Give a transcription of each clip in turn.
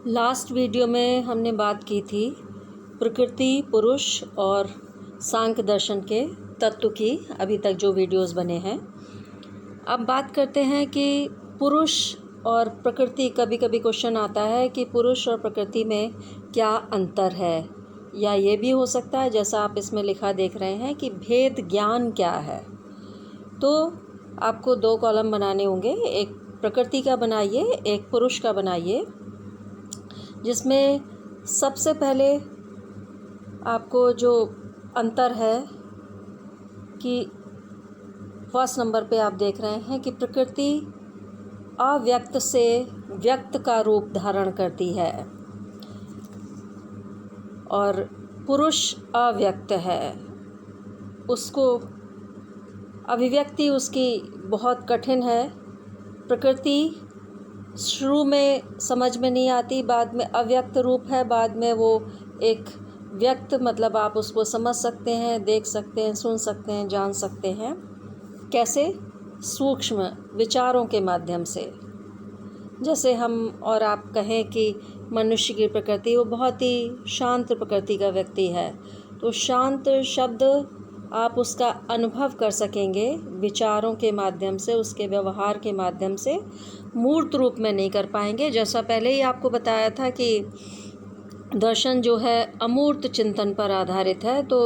Last video में हमने बात की थी प्रकृति, पुरुष और सांख्य दर्शन के तत्व की। अभी तक जो वीडियोस बने हैं, अब बात करते हैं कि पुरुष और प्रकृति। कभी कभी क्वेश्चन आता है कि पुरुष और प्रकृति में क्या अंतर है, या ये भी हो सकता है जैसा आप इसमें लिखा देख रहे हैं कि भेद ज्ञान क्या है। तो आपको 2 कॉलम बनाने होंगे, एक प्रकृति का बनाइए, एक पुरुष का बनाइए, जिसमें सबसे पहले आपको जो अंतर है कि फर्स्ट नंबर पे आप देख रहे हैं कि प्रकृति अव्यक्त से व्यक्त का रूप धारण करती है और पुरुष अव्यक्त है। उसको अभिव्यक्ति उसकी बहुत कठिन है। प्रकृति शुरू में समझ में नहीं आती, बाद में अव्यक्त रूप है, बाद में वो एक व्यक्त, मतलब आप उसको समझ सकते हैं, देख सकते हैं, सुन सकते हैं, जान सकते हैं। कैसे? सूक्ष्म विचारों के माध्यम से। जैसे हम और आप कहें कि मनुष्य की प्रकृति वो बहुत ही शांत प्रकृति का व्यक्ति है, तो शांत शब्द आप उसका अनुभव कर सकेंगे विचारों के माध्यम से, उसके व्यवहार के माध्यम से, मूर्त रूप में नहीं कर पाएंगे। जैसा पहले ही आपको बताया था कि दर्शन जो है अमूर्त चिंतन पर आधारित है। तो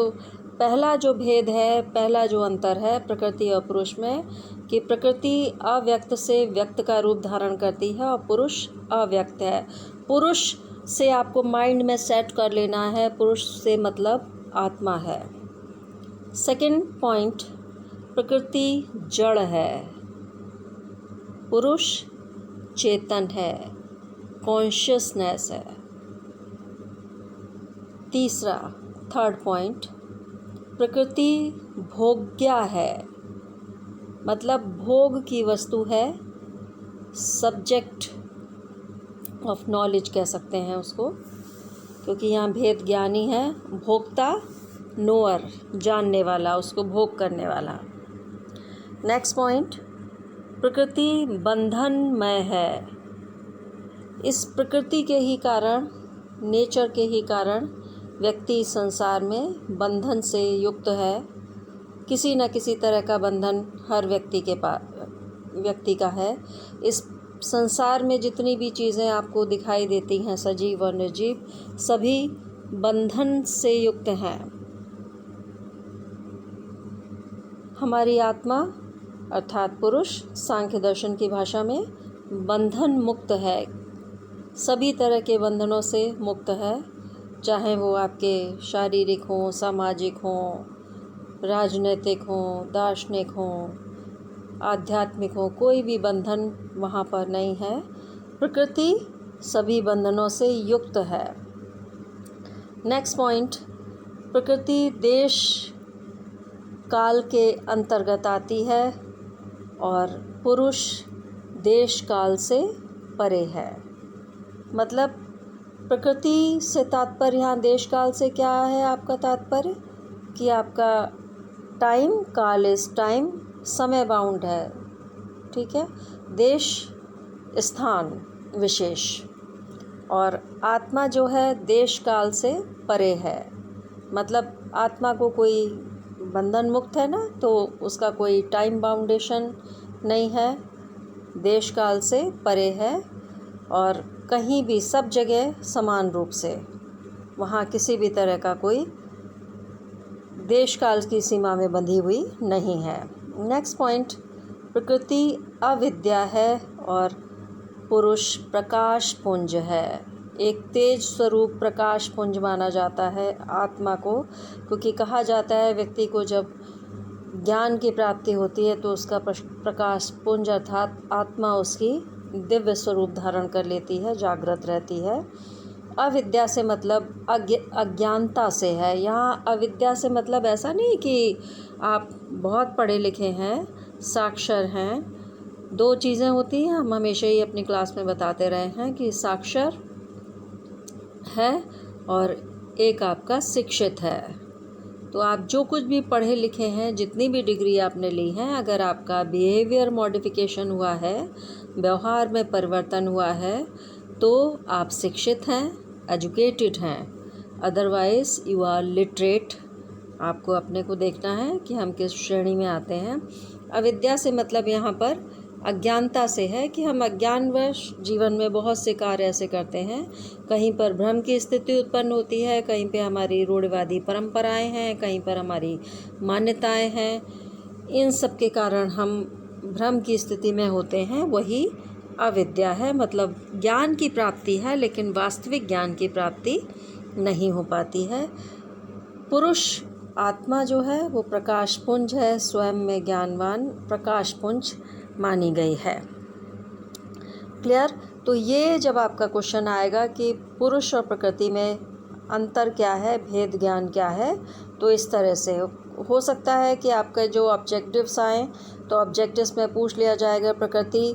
पहला जो भेद है, पहला जो अंतर है प्रकृति और पुरुष में, कि प्रकृति अव्यक्त से व्यक्त का रूप धारण करती है और पुरुष अव्यक्त है। पुरुष से आपको माइंड में सेट कर लेना है, पुरुष से मतलब आत्मा है। सेकंड पॉइंट, प्रकृति जड़ है, पुरुष चेतन है, कॉन्शियसनेस है। तीसरा, थर्ड पॉइंट, प्रकृति भोग्या है, मतलब भोग की वस्तु है, सब्जेक्ट ऑफ नॉलेज कह सकते हैं उसको, क्योंकि यहाँ भेद ज्ञानी है। भोक्ता नोअर, जानने वाला, उसको भोग करने वाला। नेक्स्ट पॉइंट, प्रकृति बंधनमय है। इस प्रकृति के ही कारण, नेचर के ही कारण व्यक्ति संसार में बंधन से युक्त है। किसी न किसी तरह का बंधन हर व्यक्ति का है। इस संसार में जितनी भी चीज़ें आपको दिखाई देती हैं, सजीव और निर्जीव, सभी बंधन से युक्त हैं। हमारी आत्मा अर्थात पुरुष सांख्य दर्शन की भाषा में बंधन मुक्त है, सभी तरह के बंधनों से मुक्त है, चाहे वो आपके शारीरिक हों, सामाजिक हों, राजनीतिक हों, दार्शनिक हों, आध्यात्मिक हों, कोई भी बंधन वहाँ पर नहीं है। प्रकृति सभी बंधनों से युक्त है। नेक्स्ट पॉइंट, प्रकृति देश काल के अंतर्गत आती है और पुरुष देश काल से परे है। मतलब प्रकृति से तात्पर्य, यहाँ देश काल से क्या है आपका तात्पर्य, कि आपका टाइम, काल इज टाइम, समय बाउंड है, ठीक है, देश स्थान विशेष, और आत्मा जो है देश काल से परे है। मतलब आत्मा को कोई बंधन मुक्त है ना, तो उसका कोई टाइम बाउंडेशन नहीं है, देश काल से परे है, और कहीं भी सब जगह समान रूप से, वहाँ किसी भी तरह का कोई देश काल की सीमा में बंधी हुई नहीं है। नेक्स्ट पॉइंट, प्रकृति अविद्या है और पुरुष प्रकाश पुंज है। एक तेज स्वरूप प्रकाश पुंज माना जाता है आत्मा को, क्योंकि कहा जाता है व्यक्ति को जब ज्ञान की प्राप्ति होती है तो उसका प्रकाश पुंज अर्थात आत्मा उसकी दिव्य स्वरूप धारण कर लेती है, जागृत रहती है। अविद्या से मतलब अज्ञानता से है। यहाँ अविद्या से मतलब ऐसा नहीं कि आप बहुत पढ़े लिखे हैं, साक्षर हैं। 2 चीज़ें होती हैं, हम हमेशा ही अपनी क्लास में बताते रहे हैं कि साक्षर है और एक आपका शिक्षित है। तो आप जो कुछ भी पढ़े लिखे हैं, जितनी भी डिग्री आपने ली है, अगर आपका बिहेवियर मॉडिफिकेशन हुआ है, व्यवहार में परिवर्तन हुआ है, तो आप शिक्षित हैं, एजुकेटेड हैं, अदरवाइज़ यू आर लिटरेट। आपको अपने को देखना है कि हम किस श्रेणी में आते हैं। अविद्या से मतलब यहाँ पर अज्ञानता से है कि हम अज्ञानवश जीवन में बहुत से कार्य ऐसे करते हैं, कहीं पर भ्रम की स्थिति उत्पन्न होती है, कहीं पे हमारी रूढ़िवादी परंपराएं हैं, कहीं पर हमारी मान्यताएं हैं। इन सब के कारण हम भ्रम की स्थिति में होते हैं, वही अविद्या है। मतलब ज्ञान की प्राप्ति है लेकिन वास्तविक ज्ञान की प्राप्ति नहीं हो पाती है। पुरुष आत्मा जो है वो प्रकाश पुंज है, स्वयं में ज्ञानवान प्रकाश पुंज मानी गई है। क्लियर? तो ये जब आपका क्वेश्चन आएगा कि पुरुष और प्रकृति में अंतर क्या है, भेद ज्ञान क्या है, तो इस तरह से हो सकता है कि आपका जो ऑब्जेक्टिव्स आएँ तो ऑब्जेक्टिव्स में पूछ लिया जाएगा प्रकृति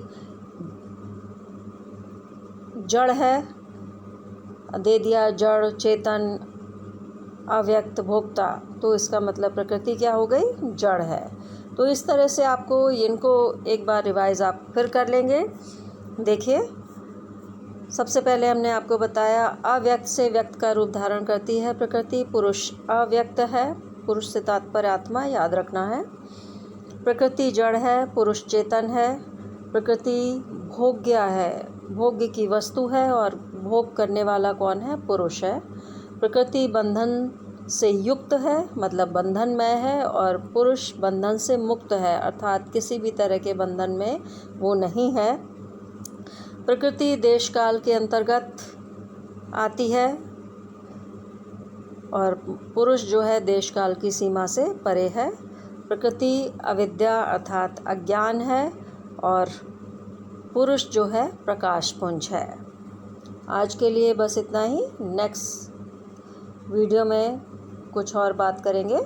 जड़ है, दे दिया जड़, चेतन, अव्यक्त, भोक्ता, तो इसका मतलब प्रकृति क्या हो गई, जड़ है। तो इस तरह से आपको इनको एक बार रिवाइज आप फिर कर लेंगे। देखिए, सबसे पहले हमने आपको बताया अव्यक्त से व्यक्त का रूप धारण करती है प्रकृति। पुरुष अव्यक्त है, पुरुष से तात्पर्य आत्मा, याद रखना है। प्रकृति जड़ है, पुरुष चेतन है। प्रकृति भोग्य है, भोग्य की वस्तु है, और भोग करने वाला कौन है, पुरुष है। प्रकृति बंधन से युक्त है, मतलब बंधनमय है, और पुरुष बंधन से मुक्त है, अर्थात किसी भी तरह के बंधन में वो नहीं है। प्रकृति देश काल के अंतर्गत आती है और पुरुष जो है देश काल की सीमा से परे है। प्रकृति अविद्या अर्थात अज्ञान है, और पुरुष जो है प्रकाश पुंज है। आज के लिए बस इतना ही। नेक्स्ट वीडियो में कुछ और बात करेंगे।